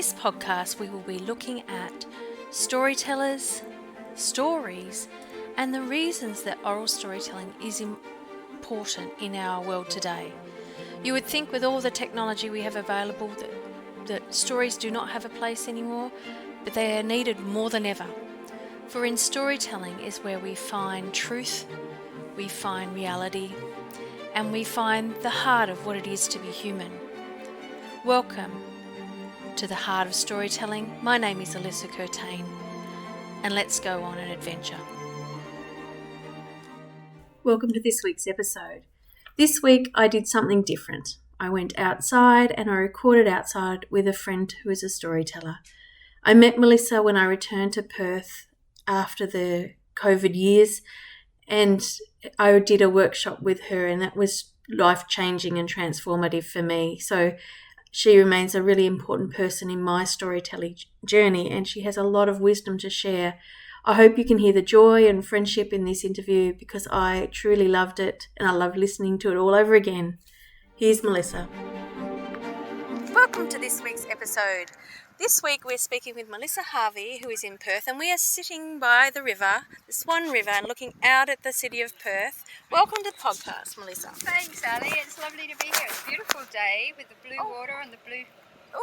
this podcast, we will be looking at storytellers, stories, and the reasons that oral storytelling is important in our world today. You would think with all the technology we have available that stories do not have a place anymore, but they are needed more than ever. For in storytelling is where we find truth, we find reality, and we find the heart of what it is to be human. Welcome to the heart of storytelling. My name is Alyssa Curtain, and let's go on an adventure. Welcome to this week's episode. This week I did something different. I went outside and I recorded outside with a friend who is a storyteller. I met Melissa when I returned to Perth after the COVID years, and I did a workshop with her, and that was life-changing and transformative for me. So she remains a really important person in my storytelling journey, and she has a lot of wisdom to share. I hope you can hear the joy and friendship in this interview because I truly loved it and I love listening to it all over again. Here's Melissa. Welcome to this week's episode. This week we're speaking with Melissa Harvey, who is in Perth, and we are sitting by the river, the Swan River, and looking out at the city of Perth. Welcome to the podcast, Melissa. Thanks, Ali. It's lovely to be here. It's a beautiful day with the blue water and the blue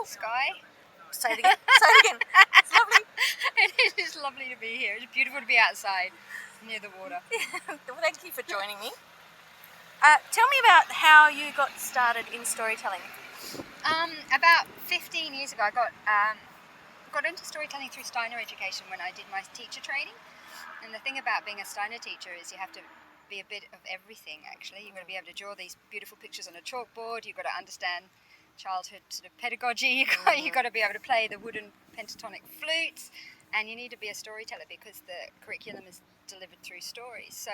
sky. Say it again. It's lovely. It is lovely to be here. It's beautiful to be outside near the water. Well, thank you for joining me. Tell me about how you got started in storytelling. About 15 years ago, I got into storytelling through Steiner education when I did my teacher training. And the thing about being a Steiner teacher is you have to be a bit of everything, actually. You've got to be able to draw these beautiful pictures on a chalkboard. You've got to understand childhood sort of pedagogy. You've got to be able to play the wooden pentatonic flutes. And you need to be a storyteller because the curriculum is delivered through stories. So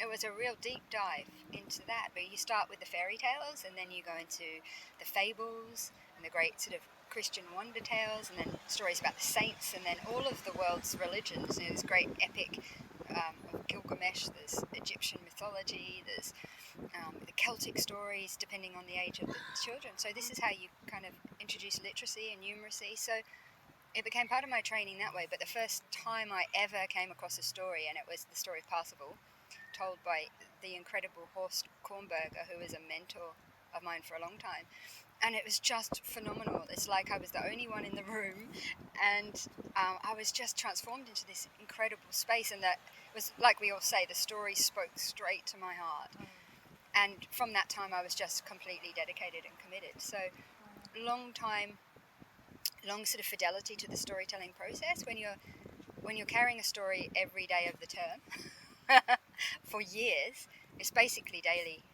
it was a real deep dive into that. But you start with the fairy tales, and then you go into the fables and the great sort of Christian wonder tales, and then stories about the saints, and then all of the world's religions. You know, this great epic of Gilgamesh, there's Egyptian mythology, there's the Celtic stories, depending on the age of the children. So this is how you kind of introduce literacy and numeracy. So it became part of my training that way. But the first time I ever came across a story, and it was the story of Parsifal, told by the incredible Horst Kornberger, who was a mentor of mine for a long time. And it was just phenomenal. It's like I was the only one in the room, and I was just transformed into this incredible space. And that was, like we all say, the story spoke straight to my heart. And from that time, I was just completely dedicated and committed. So long sort of fidelity to the storytelling process. When you're carrying a story every day of the term for years, it's basically daily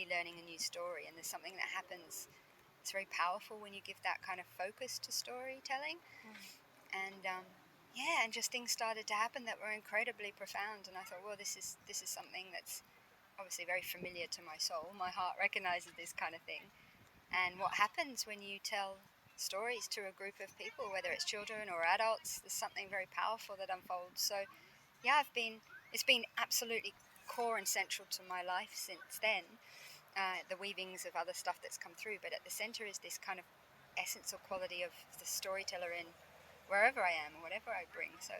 learning a new story. And there's something that happens. It's very powerful when you give that kind of focus to storytelling. And and just things started to happen that were incredibly profound. And I thought, well, this is something that's obviously very familiar to my soul. My heart recognizes this kind of thing. And what happens when you tell stories to a group of people, whether it's children or adults, there's something very powerful that unfolds. So yeah, it's been absolutely core and central to my life since then. The weavings of other stuff that's come through, but at the center is this kind of essence or quality of the storyteller in wherever I am or whatever I bring. So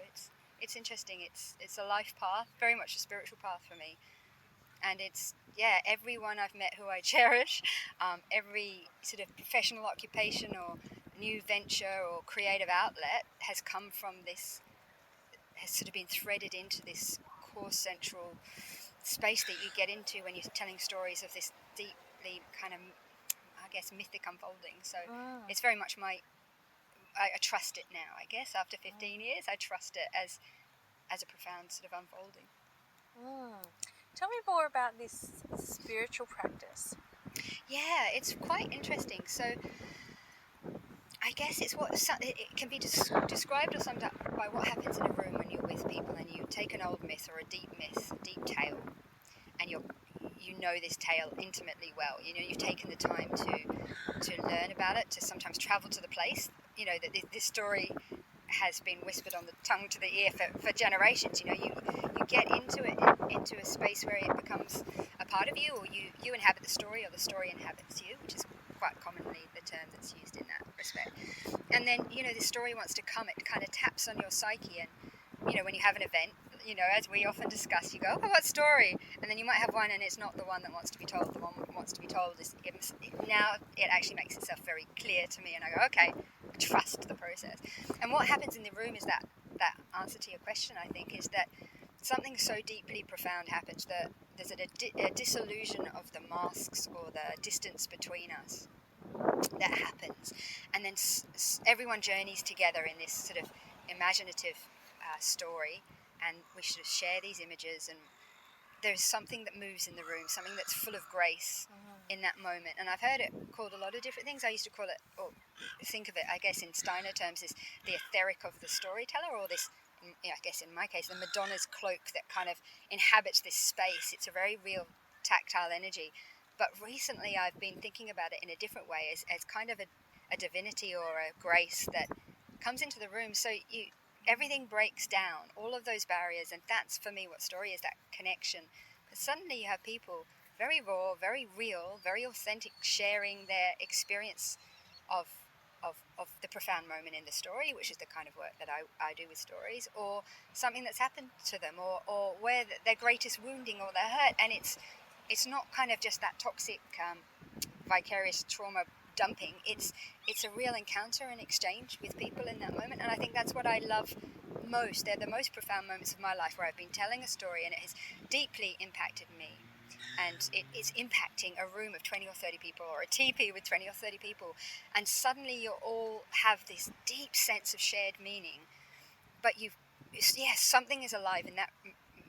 it's interesting. It's a life path, very much a spiritual path for me. And it's everyone I've met who I cherish, every sort of professional occupation or new venture or creative outlet has come from this, has sort of been threaded into this core central space that you get into when you're telling stories of this deeply kind of, I guess, mythic unfolding. So it's very much I trust it now, I guess. After 15 years, I trust it as a profound sort of unfolding. Tell me more about this spiritual practice. Yeah, it's quite interesting. So I guess it can be described or summed up by what happens in a room when you're with people and you take an old myth or a deep tale, and you know this tale intimately well. You know, you've taken the time to learn about it, to sometimes travel to the place. You know, that this story has been whispered on the tongue to the ear for generations. You know, you get into into a space where it becomes a part of you, or you inhabit the story, or the story inhabits you, which is quite commonly the term that's used in that respect. And then, the story wants to come, it kind of taps on your psyche. And, when you have an event, as we often discuss, you go, oh, what story? And then you might have one and it's not the one that wants to be told. The one that wants to be told is, now it actually makes itself very clear to me. And I go, okay, trust the process. And what happens in the room is that answer to your question, I think, is that something so deeply profound happens, that there's a disillusion of the masks or the distance between us that happens. And then everyone journeys together in this sort of imaginative story, and we sort of share these images, and there's something that moves in the room, something that's full of grace in that moment. And I've heard it called a lot of different things. I used to call it, or think of it, I guess in Steiner terms, is the etheric of the storyteller, or this, I guess in my case, the Madonna's cloak that kind of inhabits this space. It's a very real tactile energy. But recently I've been thinking about it in a different way, as kind of a divinity or a grace that comes into the room. So everything breaks down, all of those barriers, and that's for me what story is, that connection. Because suddenly you have people very raw, very real, very authentic, sharing their experience of the profound moment in the story, which is the kind of work that I do with stories, or something that's happened to them, or where their greatest wounding or their hurt. And it's not kind of just that toxic vicarious trauma dumping. It's a real encounter and exchange with people in that moment. And I think that's what I love most. They're the most profound moments of my life, where I've been telling a story and it has deeply impacted me, and it's impacting a room of 20 or 30 people, or a TP with 20 or 30 people, and suddenly you all have this deep sense of shared meaning. But something is alive in that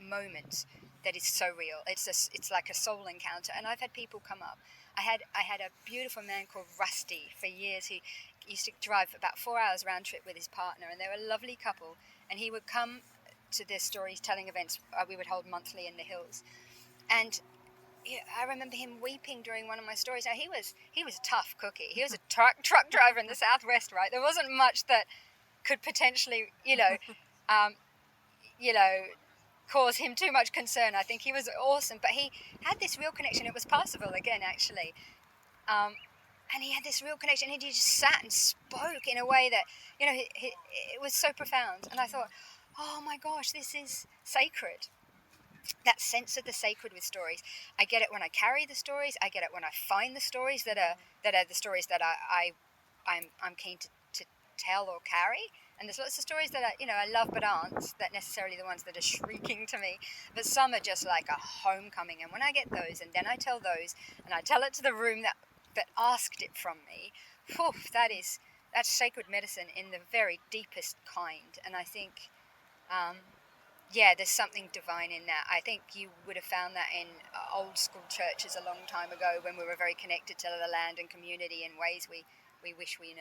moment that is so real. It's like a soul encounter. And I've had people come up. I had a beautiful man called Rusty for years. He used to drive about 4 hours round trip with his partner, and they were a lovely couple. And he would come to the storytelling events we would hold monthly in the hills. And I remember him weeping during one of my stories. Now he was a tough cookie. He was a truck driver in the Southwest, right? There wasn't much that could potentially, cause him too much concern. I think he was awesome, but he had this real connection. It was Parsifal again, actually. And he had this real connection, and he just sat and spoke in a way that, it was so profound. And I thought, oh my gosh, this is sacred. That sense of the sacred with stories. I get it when I carry the stories. I get it when I find the stories that are the stories that I'm keen to tell or carry. And there's lots of stories that I love but aren't that necessarily the ones that are shrieking to me. But some are just like a homecoming. And when I get those, and then I tell those, and I tell it to the room that asked it from me, that's sacred medicine in the very deepest kind. And I think, there's something divine in that. I think you would have found that in old school churches a long time ago, when we were very connected to the land and community in ways we wish we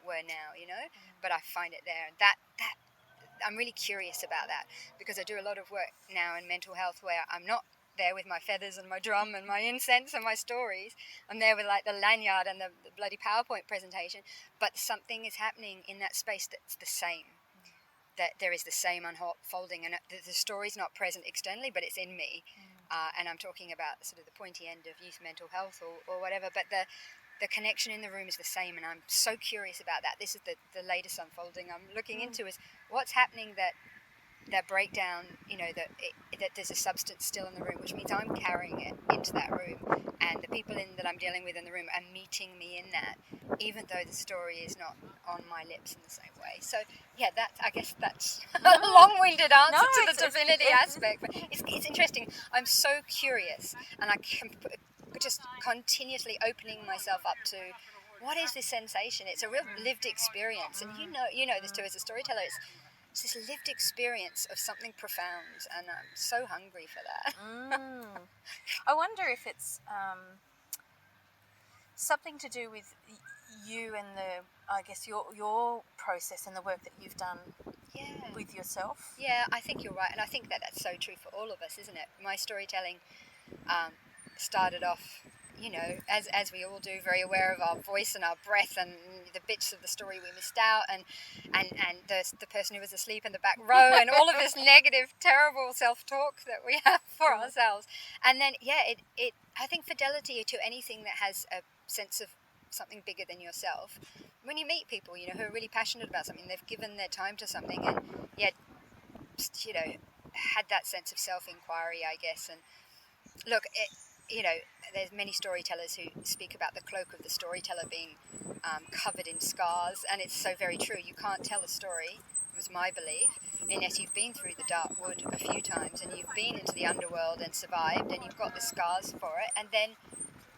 were now, But I find it there. That I'm really curious about that, because I do a lot of work now in mental health where I'm not there with my feathers and my drum and my incense and my stories. I'm there with like the lanyard and the bloody PowerPoint presentation, but something is happening in that space that's the same. That there is the same unfolding, and the story's not present externally, but it's in me. And I'm talking about sort of the pointy end of youth mental health or whatever, but the connection in the room is the same, and I'm so curious about that. This is the latest unfolding I'm looking into, is what's happening that breakdown, that there's a substance still in the room, which means I'm carrying it into that room, and the people that I'm dealing with in the room are meeting me in that, even though the story is not on my lips in the same way. So I guess that's a long-winded answer to the divinity aspect, but it's interesting. I'm so curious, and I can just continuously opening myself up to what is this sensation. It's a real lived experience, and you know this too as a storyteller. It's this lived experience of something profound, and I'm so hungry for that. I wonder if it's something to do with you and your process and the work that you've done with yourself. Yeah, I think you're right, and I think that's so true for all of us, isn't it? My storytelling started off, as we all do, very aware of our voice and our breath and the bits of the story we missed out, and the person who was asleep in the back row, and all of this negative, terrible self-talk that we have for ourselves. And then, I think fidelity to anything that has a sense of something bigger than yourself. When you meet people, you know, who are really passionate about something, they've given their time to something, and yet, you know, had that sense of self-inquiry, I guess. And look, you know, there's many storytellers who speak about the cloak of the storyteller being covered in scars, and it's so very true. You can't tell a story, was my belief, unless you've been through the dark wood a few times and you've been into the underworld and survived and you've got the scars for it, and then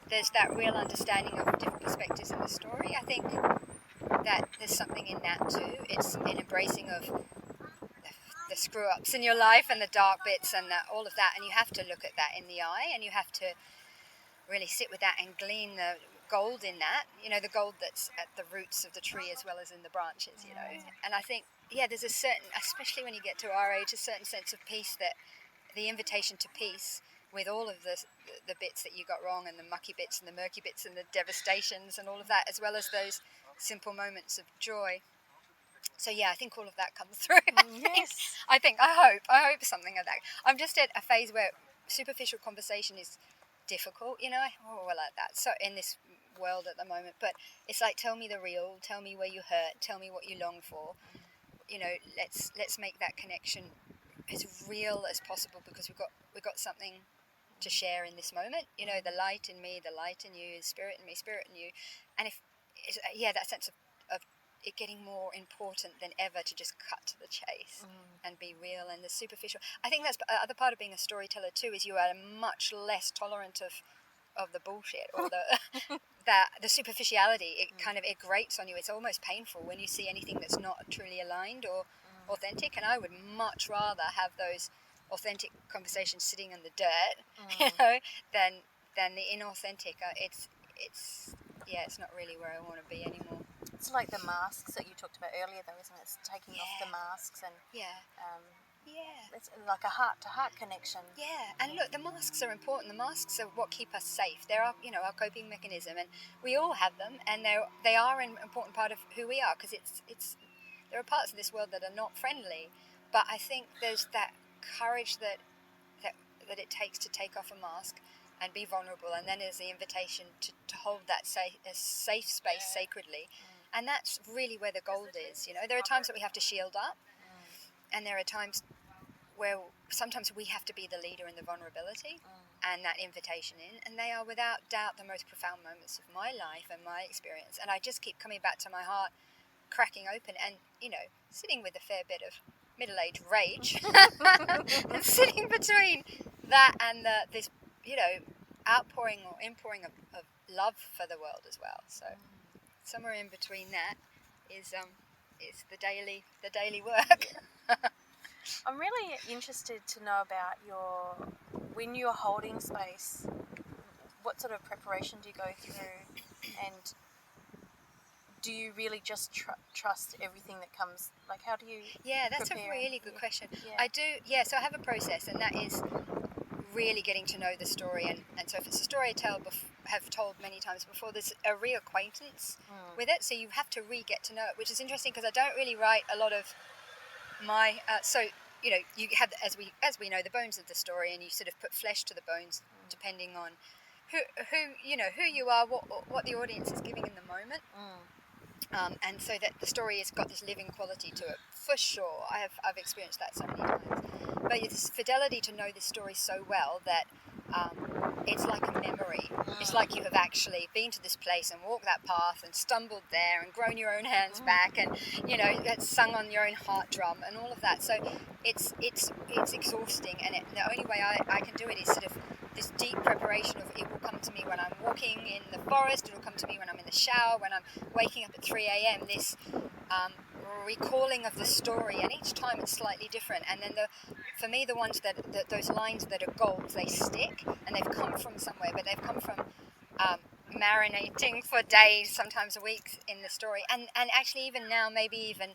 there's that real understanding of different perspectives in the story. I think that there's something in that too. It's an embracing of the screw-ups in your life and the dark bits and all of that, and you have to look at that in the eye, and you have to really sit with that and glean the gold in that, you know, the gold that's at the roots of the tree as well as in the branches, you know. And I think, yeah, there's a certain, especially when you get to our age, a certain sense of peace, that the invitation to peace with all of the bits that you got wrong, and the mucky bits and the murky bits and the devastations and all of that, as well as those simple moments of joy. So yeah, I think all of that comes through. Yes. I hope something of that. I'm just at a phase where superficial conversation is difficult, you know. Well, like that. So in this world at the moment, but it's like, tell me the real, tell me where you hurt, tell me what you long for. You know, let's make that connection as real as possible, because we've got something to share in this moment. You know, the light in me, the light in you, spirit in me, spirit in you, and if that sense of it getting more important than ever to just cut to the chase and be real, and the superficial. I think that's the other part of being a storyteller too, is you are much less tolerant of the bullshit or the superficiality. It grates on you. It's almost painful when you see anything that's not truly aligned or authentic, and I would much rather have those authentic conversations sitting in the dirt, you know, than the inauthentic. It's not really where I want to be anymore. It's like the masks that you talked about earlier, though, isn't it? It's taking off the masks and it's like a heart-to-heart connection. Yeah, and look, the masks are important. The masks are what keep us safe. They're our, you know, our coping mechanism, and we all have them, and they are an important part of who we are, because it's there are parts of this world that are not friendly, but I think there's that courage that it takes to take off a mask and be vulnerable, and then there's the invitation to hold that safe space sacredly. And that's really where the gold is, you know. There are times that we have to shield up, and there are times where sometimes we have to be the leader in the vulnerability and that invitation in, and they are without doubt the most profound moments of my life and my experience. And I just keep coming back to my heart cracking open, and, you know, sitting with a fair bit of middle-aged rage and sitting between that and this, you know, outpouring or inpouring of love for the world as well. So somewhere in between that is the daily work. I'm really interested to know about when you're holding space, what sort of preparation do you go through, and do you really just trust everything that comes? Like, how do you that's prepare? A really good question. Yeah. I do, so I have a process, and that is really getting to know the story, and so if it's a story I have told many times before, there's a reacquaintance with it, so you have to get to know it, which is interesting, because I don't really write a lot of my so, you know, you have, as we know, the bones of the story, and you sort of put flesh to the bones depending on who you know, who you are, what the audience is giving in the moment. And so that the story has got this living quality to it, for sure. I've experienced that so many times. But it's fidelity to know this story so well that it's like a memory. It's like you have actually been to this place and walked that path and stumbled there and grown your own hands back, and, you know, that's sung on your own heart drum and all of that. So it's exhausting, and the only way I can do it is sort of this deep preparation of, it will come to me when I'm walking in the forest, it will come to me when I'm in the shower, when I'm waking up at 3 a.m, this recalling of the story, and each time it's slightly different. And then for me, the ones that those lines that are gold, they stick, and they've come from somewhere, but they've come from marinating for days, sometimes weeks in the story, and actually even now, maybe even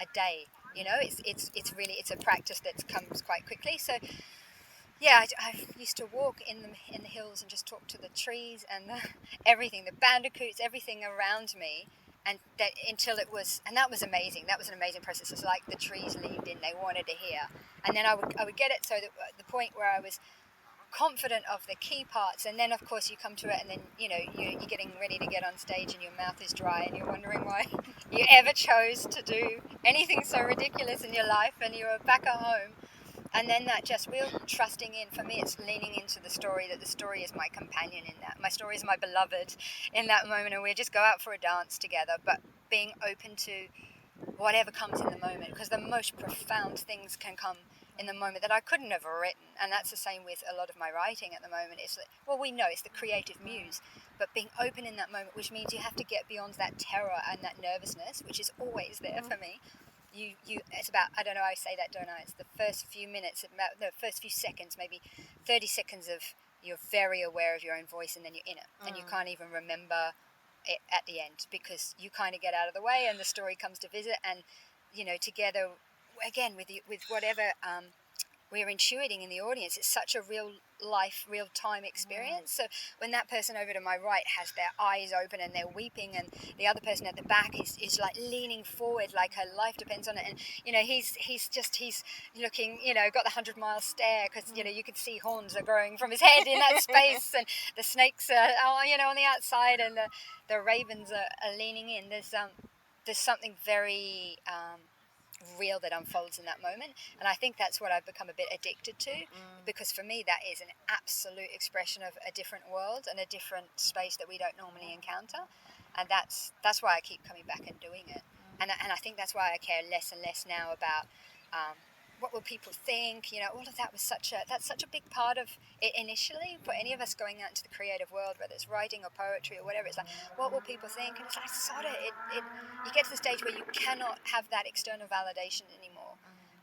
a day. You know, it's a practice that comes quite quickly. So yeah, I used to walk in the hills and just talk to the trees and everything, the bandicoots, everything around me, and that was amazing. That was an amazing process. It's like the trees leaned in; they wanted to hear, and then I would get it so that the point where I was confident of the key parts, and then of course you come to it, and then you're getting ready to get on stage and your mouth is dry and you're wondering why you ever chose to do anything so ridiculous in your life, and you're back at home. And then that just real trusting in, for me it's leaning into the story, that the story is my companion in that. My story is my beloved in that moment, and we just go out for a dance together, but being open to whatever comes in the moment, because the most profound things can come in the moment that I couldn't have written. And that's the same with a lot of my writing at the moment. It's like, well, we know it's the creative muse, but being open in that moment, which means you have to get beyond that terror and that nervousness, which is always there for me. It's about, I don't know, I say that, don't I? It's the first few minutes, about the first few seconds, maybe 30 seconds of you're very aware of your own voice, and then you're in it, and you can't even remember it at the end, because you kind of get out of the way and the story comes to visit, and together again with whatever we're intuiting in the audience, it's such a real time experience. So when that person over to my right has their eyes open and they're weeping, and the other person at the back is like leaning forward like her life depends on it, and he's looking, got the 100-mile stare, because you can see horns are growing from his head in that space, and the snakes are on the outside, and the ravens are leaning in. There's something very real that unfolds in that moment, and I think that's what I've become a bit addicted to, because for me that is an absolute expression of a different world and a different space that we don't normally encounter, and that's why I keep coming back and doing it, and I think that's why I care less and less now about what will people think. All of that was such a big part of it initially, for any of us going out into the creative world, whether it's writing or poetry or whatever. It's like, what will people think? And it's like, sod it. You get to the stage where you cannot have that external validation anymore,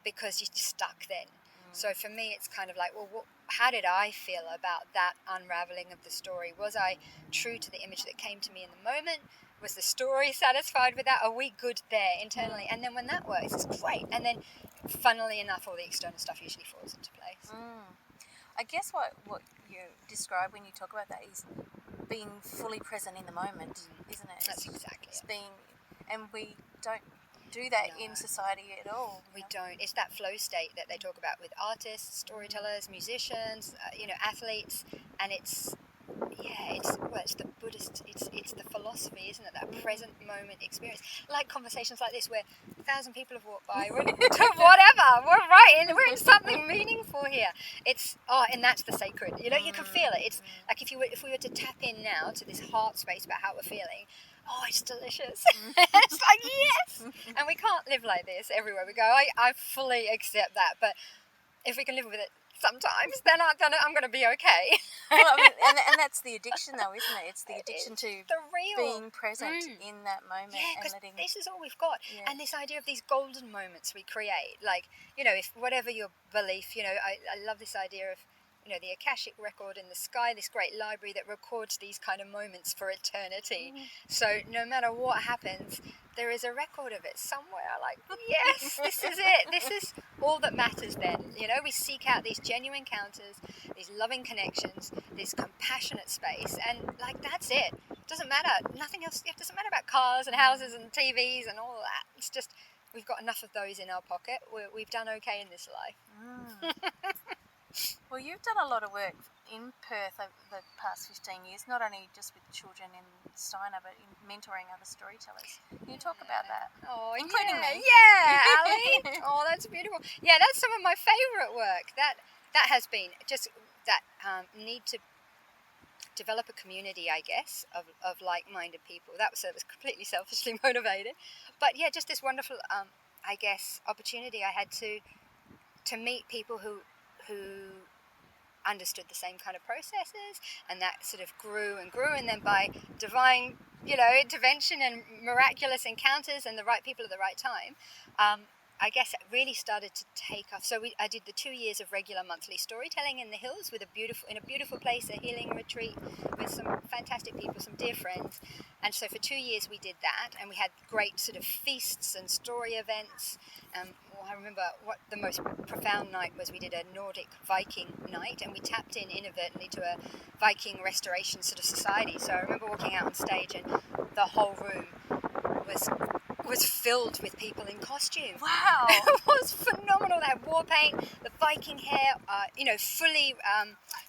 because you're stuck then. So for me, it's kind of like, well, how did I feel about that unraveling of the story? Was I true to the image that came to me in the moment? Was the story satisfied with that? Are we good there internally? And then when that works, it's great. And then, funnily enough, all the external stuff usually falls into place. I guess what you describe when you talk about that is being fully present in the moment, isn't it? That's exactly it. And we don't do that in society at all. We don't. It's that flow state that they talk about with artists, storytellers, musicians, athletes, and it's the Buddhist, it's the philosophy, isn't it? That present moment experience, like conversations like this where 1,000 people have walked by. We're we're in something meaningful here. And that's the sacred. You can feel it. It's like if we were to tap in now to this heart space about how we're feeling. Oh, it's delicious. It's like, yes. And we can't live like this everywhere we go. I fully accept that, but if we can live with it sometimes, then I'm going to be okay. Well, and that's the addiction, though, isn't it? It's the addiction to being present in that moment. Yeah, because this is all we've got. Yeah. And this idea of these golden moments we create, like, if whatever your belief, I love this idea of, the Akashic record in the sky, this great library that records these kind of moments for eternity. So no matter what happens, there is a record of it somewhere. Like, yes, this is it. This is all that matters then. We seek out these genuine encounters, these loving connections, this compassionate space, and that's it. Doesn't matter. Nothing else. It doesn't matter about cars and houses and TVs and all of that. It's just we've got enough of those in our pocket. We've done okay in this life. Well, you've done a lot of work in Perth over the past 15 years, not only just with children in Steiner, but in mentoring other storytellers. Can you talk about that? Oh, including me. Yeah, Ali. Oh, that's beautiful. Yeah, that's some of my favourite work. That has been just that need to develop a community, I guess, of like-minded people. That was completely selfishly motivated. But yeah, just this wonderful, I guess, opportunity I had to meet people who understood the same kind of processes, and that sort of grew, and then by divine, intervention and miraculous encounters and the right people at the right time, I guess it really started to take off. So I did the 2 years of regular monthly storytelling in the hills in a beautiful place, a healing retreat with some fantastic people, some dear friends. And so for 2 years we did that, and we had great sort of feasts and story events. I remember what the most profound night was. We did a Nordic Viking night, and we tapped in inadvertently to a Viking restoration sort of society. So I remember walking out on stage, and the whole room was was filled with people in costume. Wow. It was phenomenal. They had war paint, the Viking hair, fully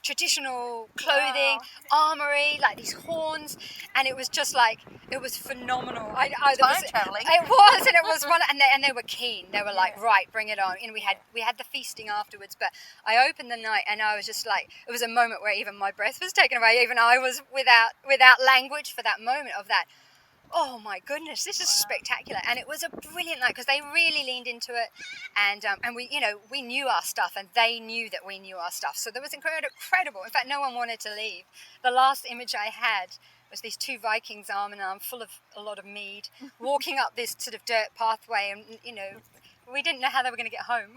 traditional clothing, armory, like these horns, and it was just like, it was phenomenal. Time traveling. It was, and it was one, and they were keen. They were like, right, bring it on. And we had the feasting afterwards. But I opened the night, and I was just like, it was a moment where even my breath was taken away. Even I was without language for that moment of that. Oh my goodness, this is spectacular. And it was a brilliant night because they really leaned into it, and we knew our stuff, and they knew that we knew our stuff. So that was incredible. In fact, no one wanted to leave. The last image I had was these two Vikings arm in arm, full of a lot of mead, walking up this sort of dirt pathway, and we didn't know how they were going to get home.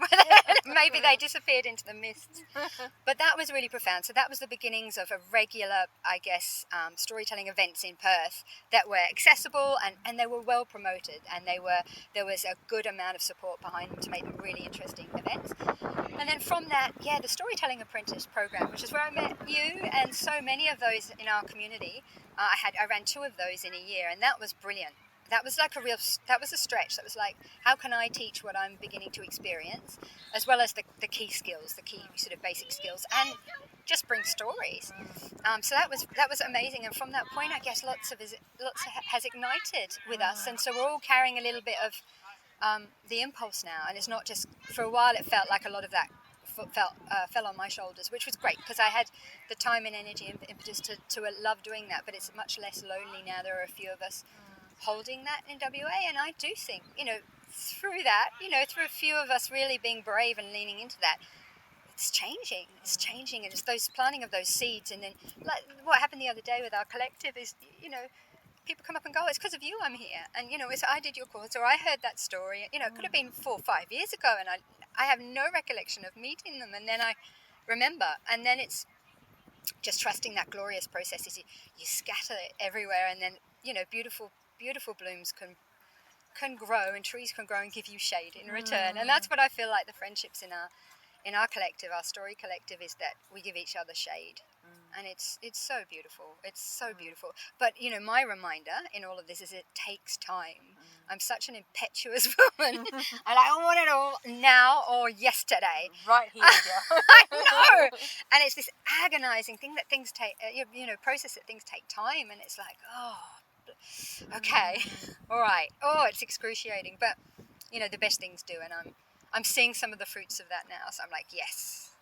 Maybe they disappeared into the mists. But that was really profound. So that was the beginnings of a regular, I guess, storytelling events in Perth that were accessible, and they were well promoted, and there was a good amount of support behind them to make them really interesting events. And then from that, the Storytelling Apprentice program, which is where I met you and so many of those in our community. I ran 2 of those in a year, and that was brilliant. That was like that was a stretch. That was like, how can I teach what I'm beginning to experience, as well as the key skills, the key sort of basic skills, and just bring stories. So that was amazing. And from that point, I guess lots has ignited with us, and so we're all carrying a little bit of the impulse now. And it's not just, for a while it felt like a lot of that fell on my shoulders, which was great because I had the time and energy and impetus to love doing that. But it's much less lonely now. There are a few of us holding that in WA, and I do think, through that, through a few of us really being brave and leaning into that, it's changing, and it's those planting of those seeds. And then, like what happened the other day with our collective is, people come up and go, it's because of you I'm here, and it's I did your course, or I heard that story, it could have been 4 or 5 years ago, and I have no recollection of meeting them, and then I remember, and then it's just trusting that glorious process is you scatter it everywhere, and then beautiful blooms can grow, and trees can grow and give you shade in return. And that's what I feel like the friendships in our collective, our story collective, is that we give each other shade. And it's so beautiful. It's so beautiful. But my reminder in all of this is it takes time. I'm such an impetuous woman. I want it all now or yesterday. Right here, girl. I know. And it's this agonizing thing that things take, process that things take time, and it's like, okay, all right. It's excruciating, but the best things do, and I'm seeing some of the fruits of that now. So I'm like, yes,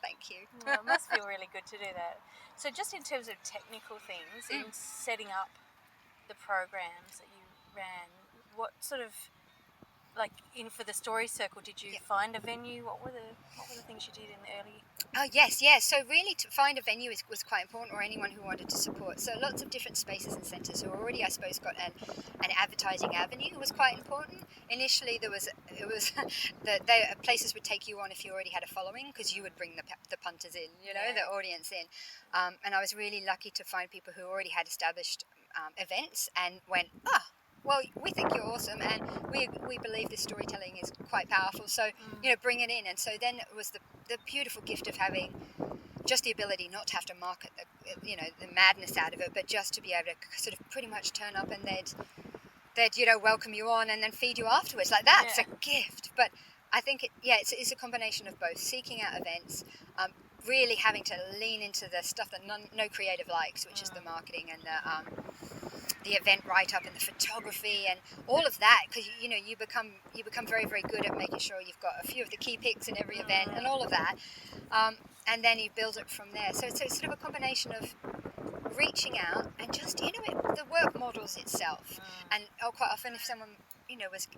thank you. Well, it must feel really good to do that. So just in terms of technical things, in setting up the programs that you ran, what sort of, like, for the story circle, did you find a venue? What were the things you did in the early? Oh yes. So really, to find a venue was quite important, or anyone who wanted to support. So lots of different spaces and centres who already, I suppose, got an advertising avenue was quite important. Initially, places would take you on if you already had a following, because you would bring the punters in, the audience in. And I was really lucky to find people who already had established events and went, well, we think you're awesome, and we believe this storytelling is quite powerful, so bring it in. And so then it was the beautiful gift of having just the ability not to have to market the madness out of it, but just to be able to sort of pretty much turn up, and they'd welcome you on and then feed you afterwards. Like, that's a gift. But I think it's a combination of both: seeking out events, really having to lean into the stuff that no creative likes, which is the marketing and the event write-up and the photography and all of that, because you become very, very good at making sure you've got a few of the key picks in every event and all of that, and then you build it from there. So it's sort of a combination of reaching out and just the work models itself. And quite often, if someone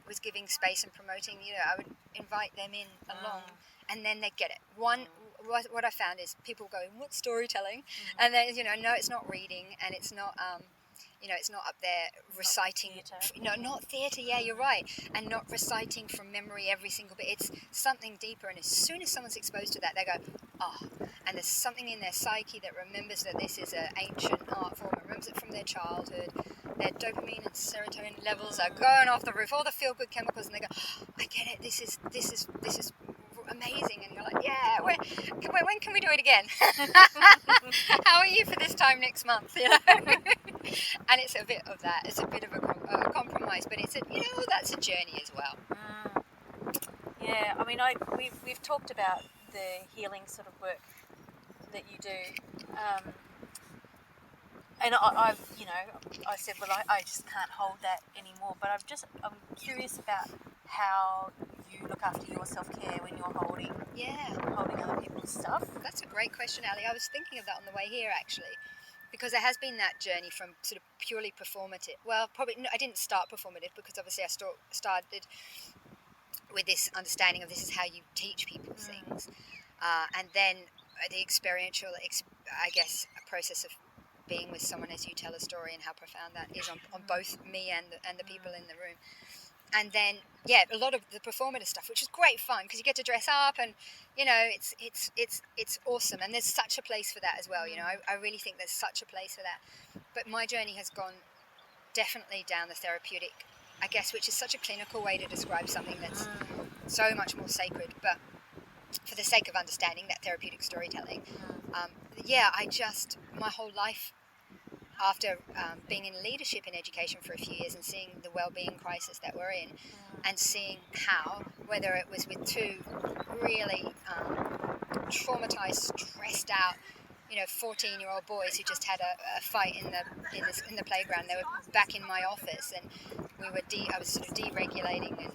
was giving space and promoting, I would invite them in along, and then they get it. What I found is people go, what's storytelling? And then no, it's not reading, and it's not it's not up there reciting. Not theatre. Yeah, you're right. And not reciting from memory every single bit. It's something deeper. And as soon as someone's exposed to that, they go, and there's something in their psyche that remembers that this is an ancient art form. It remembers it from their childhood. Their dopamine and serotonin levels are going off the roof. All the feel-good chemicals, and they go, I get it. This is amazing, and you're like, yeah, when can we do it again? How are you for this time next month? You know, and it's a bit of that. It's a bit of a compromise, but it's that's a journey as well. Yeah, I mean, we've talked about the healing sort of work that you do, and I said, well, I just can't hold that anymore. But I'm curious about how you look after your self-care when you're holding other people's stuff. That's a great question, Ali. I was thinking of that on the way here, actually, because there has been that journey from sort of purely performative. Well, probably no, I didn't start performative, because obviously I started with this understanding of this is how you teach people things, and then the experiential, I guess, a process of being with someone as you tell a story, and how profound that is on both me and the people in the room. And then, a lot of the performative stuff, which is great fun, because you get to dress up, and it's awesome. And there's such a place for that as well. I really think there's such a place for that. But my journey has gone definitely down the therapeutic, I guess, which is such a clinical way to describe something that's so much more sacred. But for the sake of understanding that therapeutic storytelling, my whole life, after being in leadership in education for a few years and seeing the well-being crisis that we're in, and seeing how, whether it was with two really traumatized, stressed out, 14-year-old boys who just had a fight in the playground. They were back in my office, and I was sort of deregulating and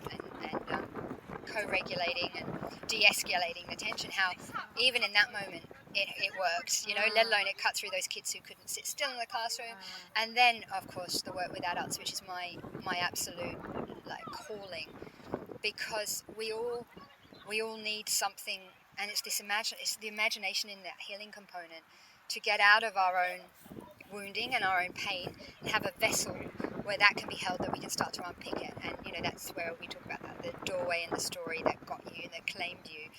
co-regulating and de-escalating the tension. How even in that moment it worked, let alone it cut through those kids who couldn't sit still in the classroom. And then, of course, the work with adults, which is my absolute calling, because we all need something. And it's the imagination in that healing component, to get out of our own wounding and our own pain, and have a vessel where that can be held, that we can start to unpick it. And that's where we talk about that, the doorway in the story that got you, that claimed you,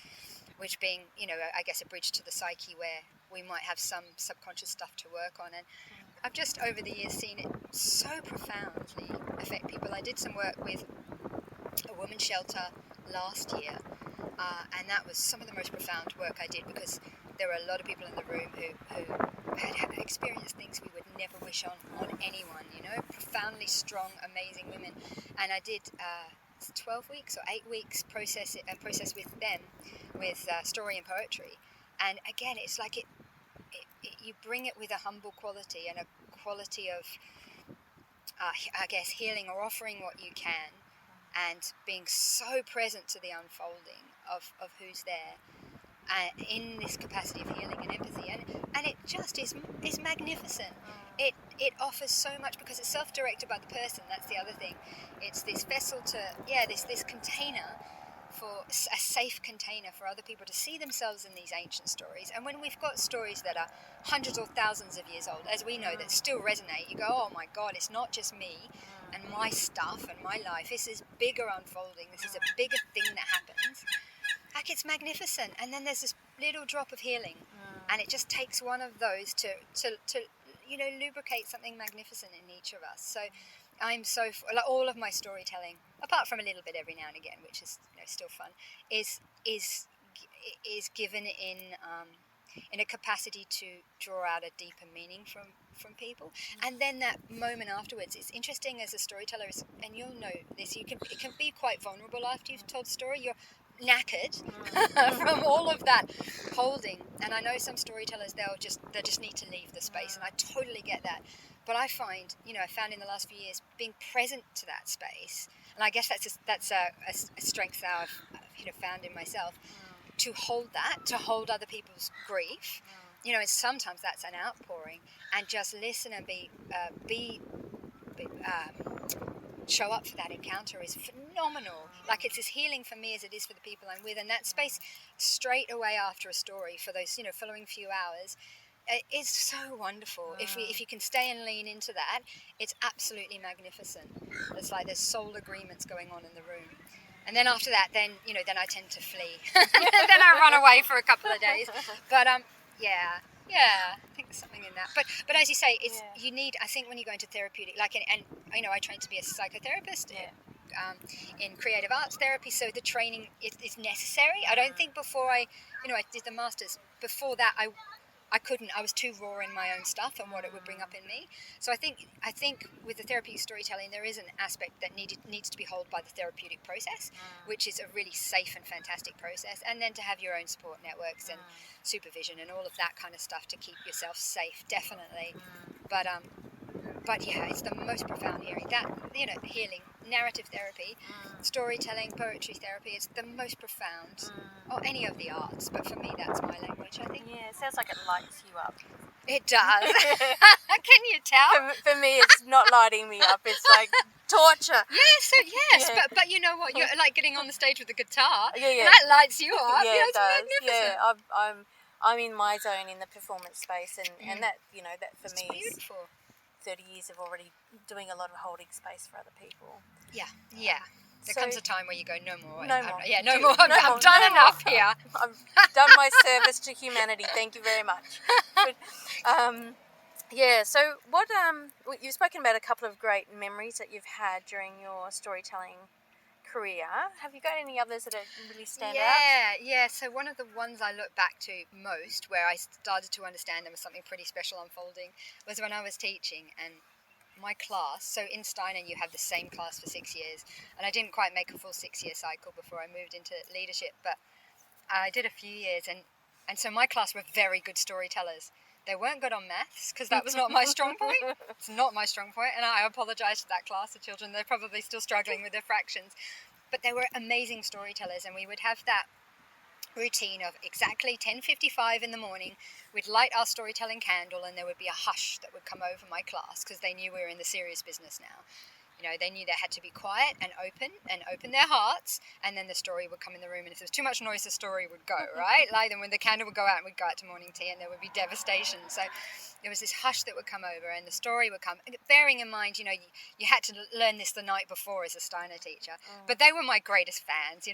which being I guess a bridge to the psyche, where we might have some subconscious stuff to work on. And I've just over the years seen it so profoundly affect people. I did some work with a women's shelter last year. And that was some of the most profound work I did, because there were a lot of people in the room who had experienced things we would never wish on anyone, profoundly strong, amazing women. And I did 12 weeks or 8 weeks process with them, with story and poetry. And again, it's like you bring it with a humble quality, and a quality of, I guess, healing, or offering what you can, and being so present to the unfolding of who's there, in this capacity of healing and empathy, and it just is magnificent. It offers so much, because it's self-directed by the person. That's the other thing. It's this vessel to this container, for a safe container for other people to see themselves in these ancient stories. And when we've got stories that are hundreds or thousands of years old, as we know, that still resonate, you go, oh my God, it's not just me and my stuff and my life. This is bigger unfolding. This is a bigger thing that happens. Like, it's magnificent. And then there's this little drop of healing, and it just takes one of those to lubricate something magnificent in each of us. So I'm all of my storytelling, apart from a little bit every now and again, which is still fun, is given in a capacity to draw out a deeper meaning from people. And then that moment afterwards, it's interesting as a storyteller, and you'll know this, it can be quite vulnerable after you've told a story. You're knackered from all of that holding, and I know some storytellers, they just need to leave the space, and I totally get that. But I find, I found in the last few years, being present to that space, and I guess that's a strength that I've found in myself, to hold other people's grief, and sometimes that's an outpouring, and just listen and show up for that encounter is phenomenal. Like, it's as healing for me as it is for the people I'm with, and that space straight away after a story, for those following few hours, is so wonderful. If you can stay and lean into that, it's absolutely magnificent. It's like there's soul agreements going on in the room. And then after that, then I tend to flee. Then I run away for a couple of days. But I think there's something in that. But as you say, you need, I think, when you go into therapeutic, and I trained to be a psychotherapist. in creative arts therapy. So the training is necessary. I don't think before I did the masters. Before that, I couldn't. I was too raw in my own stuff and what it would bring up in me. So I think with the therapeutic storytelling, there is an aspect that needs to be held by the therapeutic process, which is a really safe and fantastic process. And then to have your own support networks and supervision and all of that kind of stuff to keep yourself safe, definitely. But yeah, it's the most profound healing. Healing, narrative therapy, storytelling, poetry therapy. It's the most profound, or any of the arts. But for me, that's my language, I think. Yeah, it sounds like it lights you up. It does. Can you tell? For me, it's not lighting me up. It's like torture. Yes. Yeah. But you know what? You're like getting on the stage with the guitar. Yeah. That lights you up. Yeah, It's it does. magnificent. Yeah, I'm in my zone in the performance space, and that that for It's me beautiful. is 30 years of already doing a lot of holding space for other people. Yeah. There comes a time where you go, no more. No more. No more. I've done enough here. I've done my service to humanity. Thank you very much. So what you've spoken about a couple of great memories that you've had during your storytelling career. Have you got any others that really stand out? Yeah. So one of the ones I look back to most, where I started to understand there was something pretty special unfolding, was when I was teaching and my class. So in Steiner, you have the same class for 6 years, and I didn't quite make a full 6-year cycle before I moved into leadership, but I did a few years, and so my class were very good storytellers. They weren't good on maths, because that was not my strong point. It's not my strong point, and I apologise to that class of children. They're probably still struggling with their fractions. But they were amazing storytellers, and we would have that routine of exactly 10:55 in the morning. We'd light our storytelling candle, and there would be a hush that would come over my class, because they knew we were in the serious business now. They knew they had to be quiet and open their hearts, and then the story would come in the room, and if there was too much noise, the story would go, right? Like then when the candle would go out, and we'd go out to morning tea, and there would be devastation. So there was this hush that would come over, and the story would come, bearing in mind, you had to learn this the night before as a Steiner teacher, but they were my greatest fans.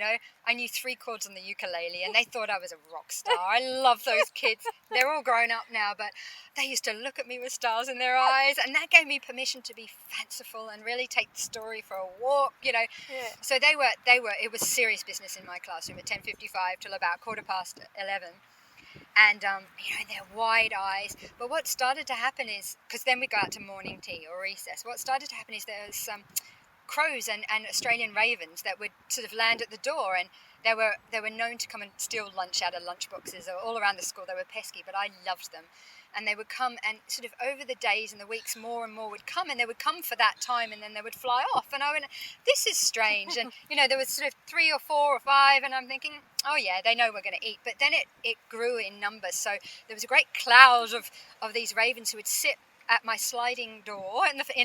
I knew 3 chords on the ukulele, and they thought I was a rock star. I love those kids. They're all grown up now, but they used to look at me with stars in their eyes, and that gave me permission to be fanciful and really take the story for a walk, Yeah. So they were. It was serious business in my classroom at 10:55 till about 11:15, and their wide eyes. But what started to happen is, because then we go out to morning tea or recess. What started to happen is there was some crows and Australian ravens that would sort of land at the door, and they were known to come and steal lunch out of lunchboxes all around the school. They were pesky, but I loved them. And they would come, and sort of over the days and the weeks, more and more would come, and they would come for that time, and then they would fly off. And I went, this is strange. And, there was sort of 3 or 4 or 5, and I'm thinking, oh yeah, they know we're going to eat. But then it grew in numbers. So there was a great cloud of these ravens who would sit at my sliding door in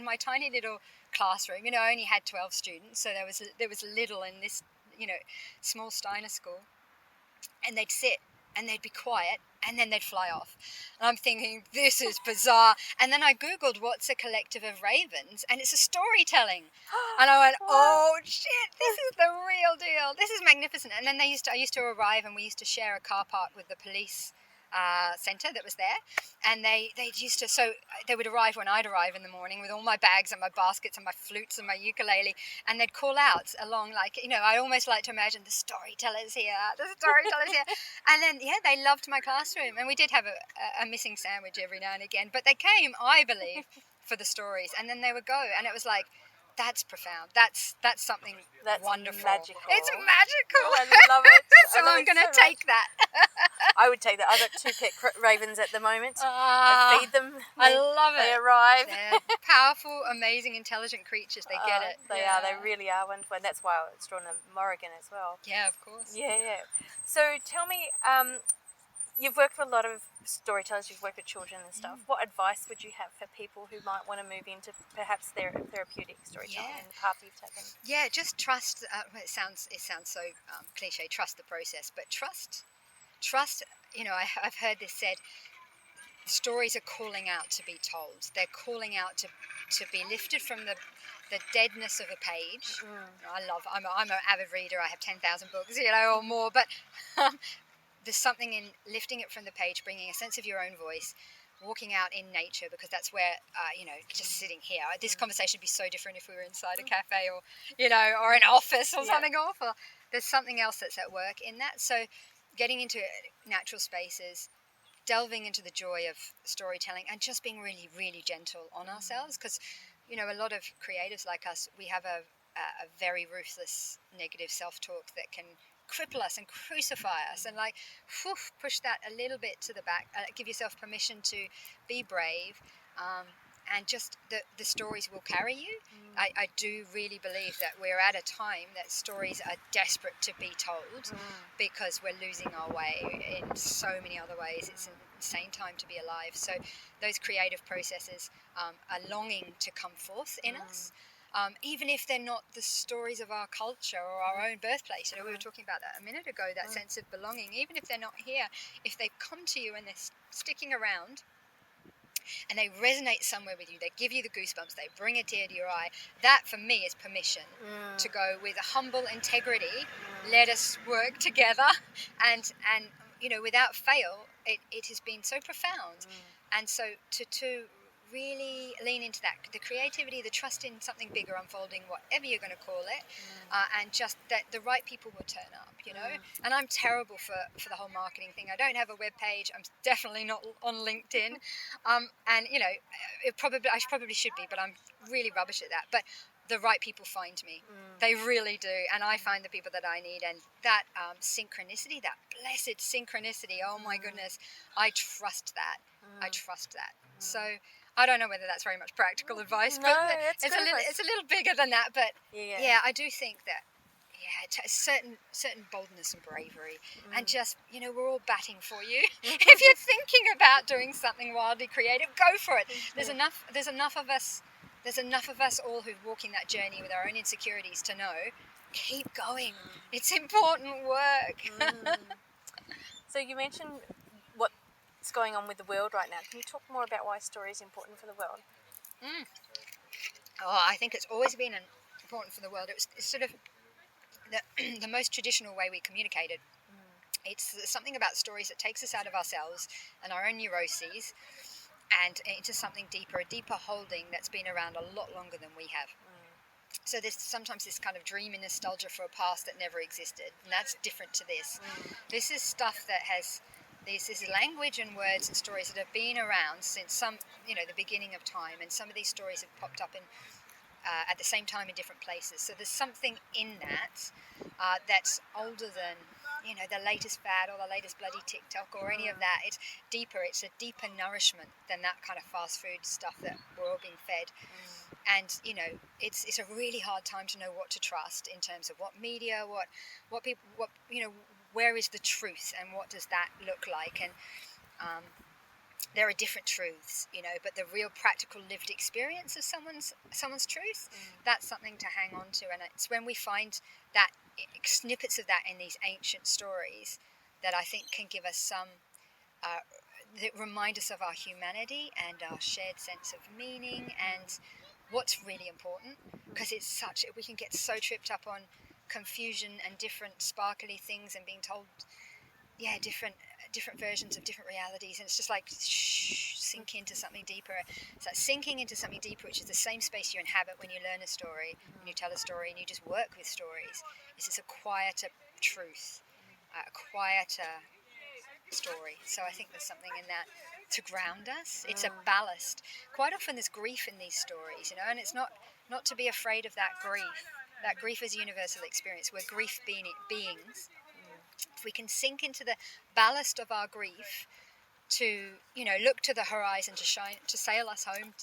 my tiny little classroom. I only had 12 students, so there was little in this, small Steiner school. And they'd sit, and they'd be quiet, and then they'd fly off. And I'm thinking, this is bizarre. And then I Googled what's a collective of ravens, and it's a storytelling. And I went, oh shit, this is the real deal. This is magnificent. And then I used to arrive, and we used to share a car park with the police centre that was there, and they would arrive when I'd arrive in the morning with all my bags and my baskets and my flutes and my ukulele, and they'd call out along, like, I almost like to imagine the storytellers here, and then they loved my classroom, and we did have a missing sandwich every now and again, but they came, I believe, for the stories, and then they would go, and it was like, that's profound. That's something wonderful. Magical. It's magical. I love it. So I'm going to take that. I would take that. I've got 2 pet ravens at the moment. I feed them. I love it. They arrive. They're powerful, amazing, intelligent creatures. They get it. They are. They really are wonderful. And that's why it's drawn to Morrigan as well. Yeah, of course. Yeah. So tell me, you've worked with a lot of storytellers, you've worked with children and stuff. What advice would you have for people who might want to move into perhaps their therapeutic storytelling and the path you've taken? Yeah, just trust. It sounds so cliche. Trust the process, but trust. I've heard this said. Stories are calling out to be told. They're calling out to be lifted from the deadness of a page. I'm an avid reader. I have 10,000 books, or more. But there's something in lifting it from the page, bringing a sense of your own voice, walking out in nature, because that's where, just sitting here. This conversation would be so different if we were inside a cafe or, or an office or something awful. There's something else that's at work in that. So getting into natural spaces, delving into the joy of storytelling, and just being really, really gentle on ourselves, because, a lot of creatives like us, we have a very ruthless negative self-talk that can cripple us and crucify us, and push that a little bit to the back. Give yourself permission to be brave, and just the stories will carry you. I do really believe that we're at a time that stories are desperate to be told, because we're losing our way in so many other ways. It's an insane time to be alive. So those creative processes are longing to come forth in us. Even if they're not the stories of our culture or our own birthplace. We were talking about that a minute ago, that sense of belonging. Even if they're not here, if they come to you and they're sticking around and they resonate somewhere with you, they give you the goosebumps, they bring a tear to your eye, that for me is permission to go with a humble integrity. Let us work together, and without fail, it has been so profound. And so to really lean into that, the creativity, the trust in something bigger unfolding, whatever you're going to call it, and just that the right people will turn up, And I'm terrible for the whole marketing thing. I don't have a web page. I'm definitely not on LinkedIn, and I probably should be, but I'm really rubbish at that. But the right people find me. They really do, and I find the people that I need, and that synchronicity, that blessed synchronicity. Oh my goodness, I trust that. I trust that. So I don't know whether that's very much practical advice, but it's a little bigger than that. But I do think that certain boldness and bravery, and just we're all batting for you. If you're thinking about doing something wildly creative, go for it. There's enough of us. There's enough of us all who're walking that journey with our own insecurities to know, keep going. It's important work. So you mentioned what's going on with the world right now. Can you talk more about why story is important for the world? I think it's always been important for the world. It's sort of the most traditional way we communicated. It's something about stories that takes us out of ourselves and our own neuroses, and into something deeper, a deeper holding that's been around a lot longer than we have. So there's sometimes this kind of dream and nostalgia for a past that never existed, and that's different to this. This is stuff that has, this is language and words and stories that have been around since the beginning of time, and some of these stories have popped up in at the same time in different places. So there's something in that that's older than the latest fad or the latest bloody TikTok or any of that. It's deeper. It's a deeper nourishment than that kind of fast food stuff that we're all being fed. And it's a really hard time to know what to trust in terms of what media, what people, where is the truth, and what does that look like. And there are different truths, but the real practical lived experience of someone's truth, that's something to hang on to. And it's when we find that snippets of that in these ancient stories that I think can give us some, that remind us of our humanity and our shared sense of meaning and what's really important. Because we can get so tripped up on confusion and different sparkly things and being told, different versions of different realities, and it's just like sink into something deeper. It's like sinking into something deeper, which is the same space you inhabit when you learn a story, when you tell a story, and you just work with stories. It's just a quieter truth, a quieter story. So I think there's something in that to ground us. It's a ballast. Quite often there's grief in these stories, and it's not to be afraid of that grief. That grief is a universal experience. We're grief beings. If we can sink into the ballast of our grief to, look to the horizon to sail us home,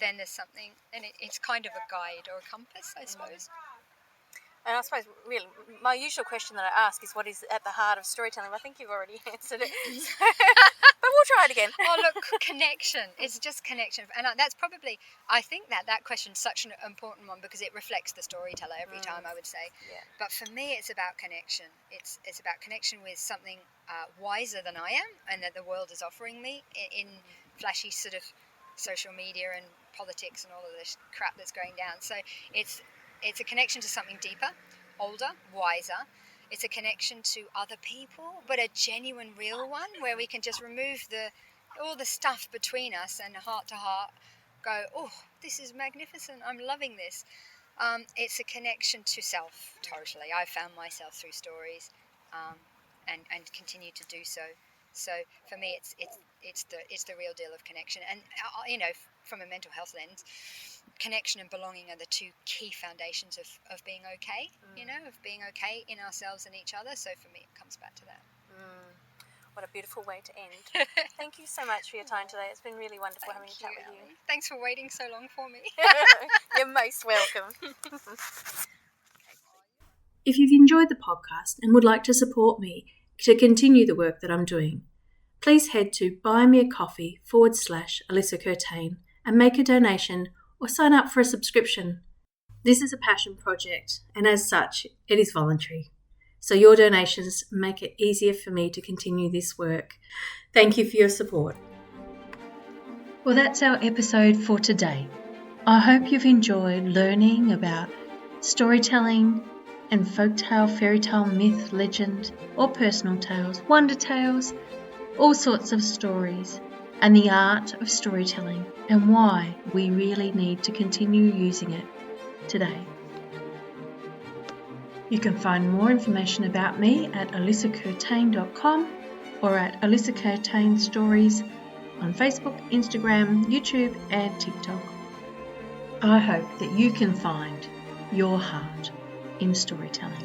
then there's something, and it's kind of a guide or a compass, I suppose. And I suppose, really, my usual question that I ask is what is at the heart of storytelling. I think you've already answered it. But we'll try it again. Oh, look, connection. It's just connection. And that's probably, I think that question's such an important one because it reflects the storyteller every time, I would say. Yeah. But for me, it's about connection. It's about connection with something wiser than I am and that the world is offering me in flashy sort of social media and politics and all of this crap that's going down. So it's a connection to something deeper, older, wiser. It's a connection to other people, but a genuine, real one where we can just remove the all the stuff between us and heart to heart go, oh, this is magnificent, I'm loving this. It's a connection to self, totally. I found myself through stories, and continue to do so. So for me, it's the real deal of connection. And from a mental health lens, connection and belonging are the two key foundations of being okay. Of being okay in ourselves and each other. So for me, it comes back to that. What a beautiful way to end. Thank you so much for your time today. It's been really wonderful having a chat with you. Thanks for waiting so long for me. You're most welcome. If you've enjoyed the podcast and would like to support me to continue the work that I'm doing, please head to buymeacoffee.com/Alyssa Curtain and make a donation or sign up for a subscription. This is a passion project, and as such, it is voluntary. So your donations make it easier for me to continue this work. Thank you for your support. Well, that's our episode for today. I hope you've enjoyed learning about storytelling and folktale, fairytale, myth, legend, or personal tales, wonder tales, all sorts of stories, and the art of storytelling and why we really need to continue using it today. You can find more information about me at alyssacurtain.com or at Alyssa Curtain Stories on Facebook, Instagram, YouTube and TikTok. I hope that you can find your heart in storytelling.